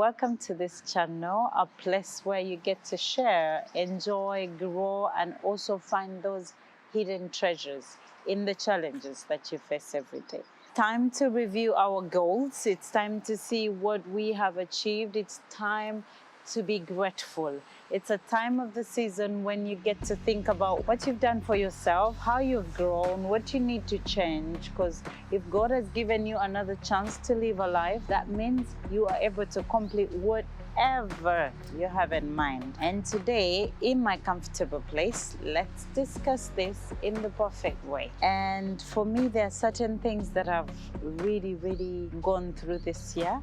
Welcome to this channel, a place where you get to share, enjoy, grow, and also find those hidden treasures in the challenges that you face every day. Time to review our goals. It's time to see what we have achieved. It's time to be grateful. It's a time of the season when you get to think about what you've done for yourself, how you've grown, what you need to change. Because if God has given you another chance to live a life, that means you are able to complete whatever you have in mind. And today, in my comfortable place, let's discuss this in the perfect way. And for me, there are certain things that I've really gone through this year.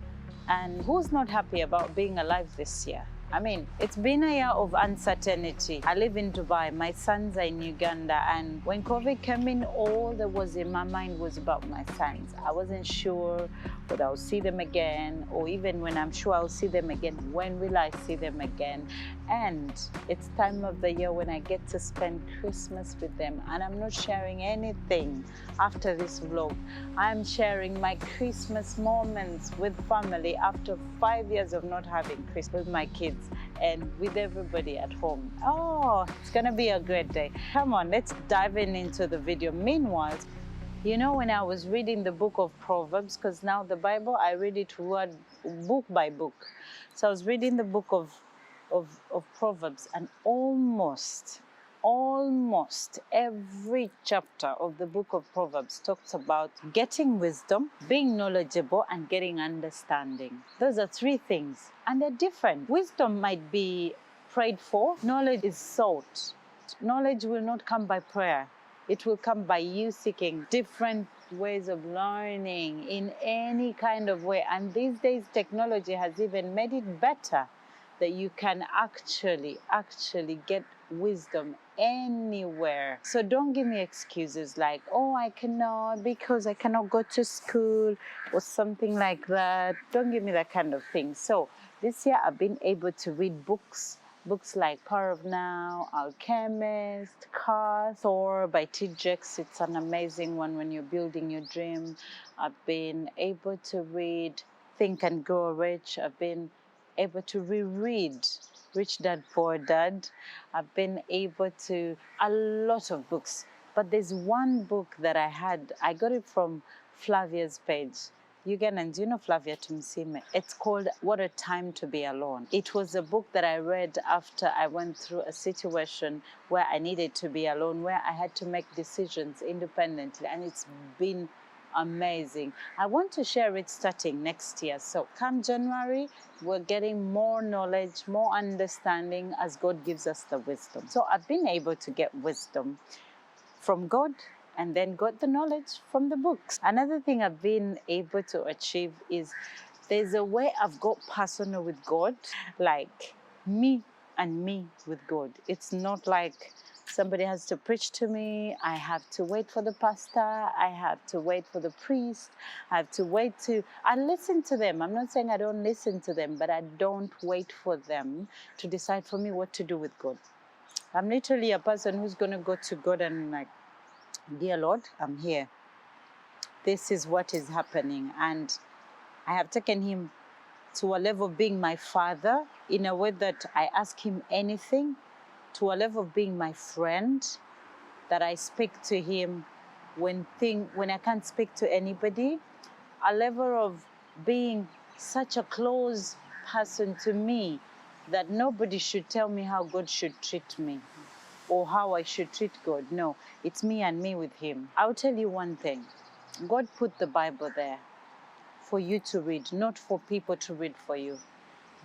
And who's not happy about being alive this year? I mean, it's been a year of uncertainty. I live in Dubai, my sons are in Uganda, and when COVID came in, all that was in my mind was about my sons. I wasn't sure whether I'll see them again, or even when I'm sure I'll see them again, when will I see them again? And it's time of the year when I get to spend Christmas with them, and I'm not sharing anything after this vlog. I'm sharing my Christmas moments with family after 5 years of not having Christmas with my kids and with everybody at home. Oh, it's gonna be a great day. Come on, let's dive into the video. Meanwhile, you know, when I was reading the book of Proverbs, because now the Bible, I read it word book by book. So I was reading the book of Proverbs, and almost every chapter of the book of Proverbs talks about getting wisdom, being knowledgeable, and getting understanding. Those are three things, and they're different. Wisdom might be prayed for. Knowledge is sought. Knowledge will not come by prayer. It will come by you seeking different ways of learning in any kind of way. And these days, technology has even made it better that you can actually get wisdom anywhere. So don't give me excuses like, oh, I cannot because I cannot go to school or something like that. Don't give me that kind of thing. So this year I've been able to read books like Power of Now, Alchemist, Thor by T.J. It's an amazing one when you're building your dream. I've been able to read Think and Grow Rich. I've been able to reread Rich Dad, Poor Dad. I've been able to, a lot of books. But there's one book that I got it from Flavia's page. Ugandans, you know Flavia Tumsime. It's called What a Time to Be Alone. It was a book that I read after I went through a situation where I needed to be alone, where I had to make decisions independently, and it's been amazing. I want to share it starting next year. So come January, we're getting more knowledge, more understanding as God gives us the wisdom. So I've been able to get wisdom from God and then got the knowledge from the books. Another thing I've been able to achieve is there's a way I've got personal with God, like me and me with God. It's not like somebody has to preach to me. I have to wait for the pastor. I have to wait for the priest. I have to I listen to them. I'm not saying I don't listen to them, but I don't wait for them to decide for me what to do with God. I'm literally a person who's going to go to God and like, dear Lord, I'm here. This is what is happening. And I have taken him to a level of being my father in a way that I ask him anything, to a level of being my friend, that I speak to him when I can't speak to anybody, a level of being such a close person to me that nobody should tell me how God should treat me or how I should treat God. No, it's me and me with him. I'll tell you one thing. God put the Bible there for you to read, not for people to read for you.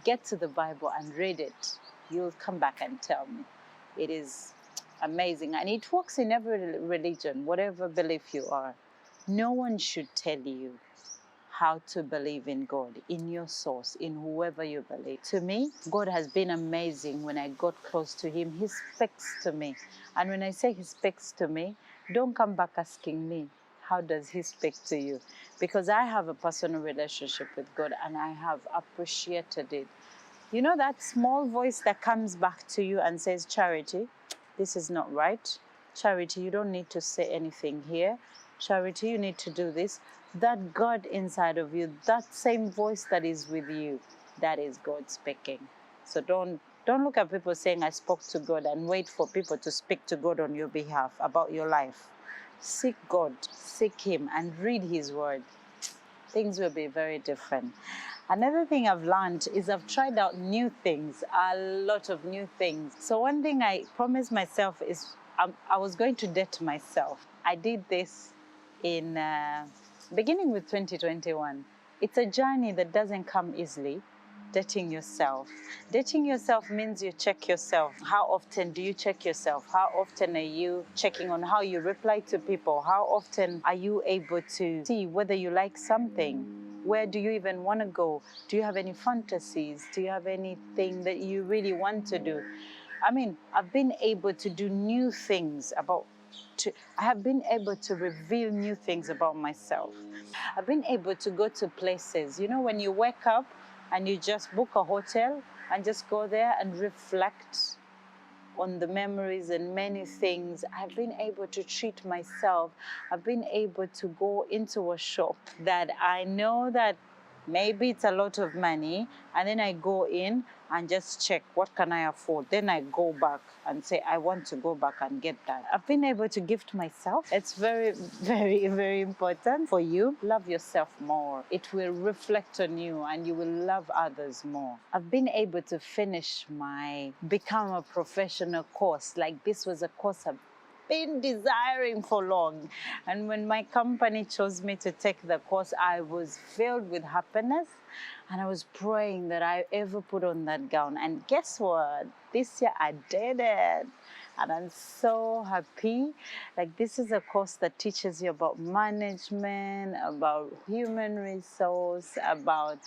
Get to the Bible and read it. You'll come back and tell me. It is amazing. And it works in every religion, whatever belief you are. No one should tell you how to believe in God, in your source, in whoever you believe. To me, God has been amazing when I got close to him. He speaks to me. And when I say he speaks to me, don't come back asking me, how does he speak to you? Because I have a personal relationship with God and I have appreciated it. You know that small voice that comes back to you and says, Charity, this is not right. Charity, you don't need to say anything here. Charity, you need to do this. That God inside of you, that same voice that is with you, that is God speaking. So don't look at people saying, I spoke to God, and wait for people to speak to God on your behalf about your life. Seek God, seek Him, and read His word. Things will be very different. Another thing I've learned is I've tried out new things, a lot of new things. So one thing I promised myself is I was going to date myself. I did this in beginning with 2021. It's a journey that doesn't come easily. Dating yourself. Dating yourself means you check yourself. How often do you check yourself? How often are you checking on how you reply to people? How often are you able to see whether you like something? Where do you even want to go? Do you have any fantasies? Do you have anything that you really want to do? I mean, I've been able to do new things I have been able to reveal new things about myself. I've been able to go to places. You know, when you wake up and you just book a hotel and just go there and reflect on the memories and many things. I've been able to treat myself. I've been able to go into a shop that I know that maybe it's a lot of money, and then I go in and just check what can I afford. Then I go back and say, I want to go back and get that. I've been able to gift myself. It's very, very, very important for you. Love yourself more. It will reflect on you and you will love others more. I've been able to finish my Become a Professional course. Like, this was a course I've been desiring for long. And when my company chose me to take the course, I was filled with happiness. And I was praying that I ever put on that gown. And guess what? This year I did it. And I'm so happy. Like, this is a course that teaches you about management, about human resource, about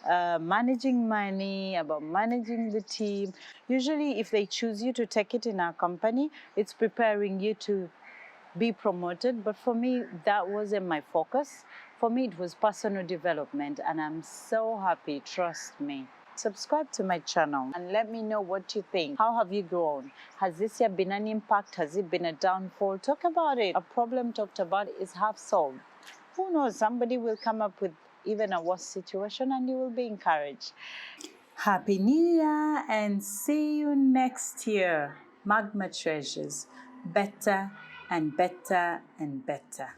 managing money, about managing the team. Usually, if they choose you to take it in our company, it's preparing you to be promoted. But for me, that wasn't my focus. For me, it was personal development, and I'm so happy, trust me. Subscribe to my channel and let me know what you think. How have you grown? Has this year been an impact? Has it been a downfall? Talk about it. A problem talked about is half solved. Who knows? Somebody will come up with even a worse situation and you will be encouraged. Happy New Year and see you next year. Magma Treasures. Better and better and better.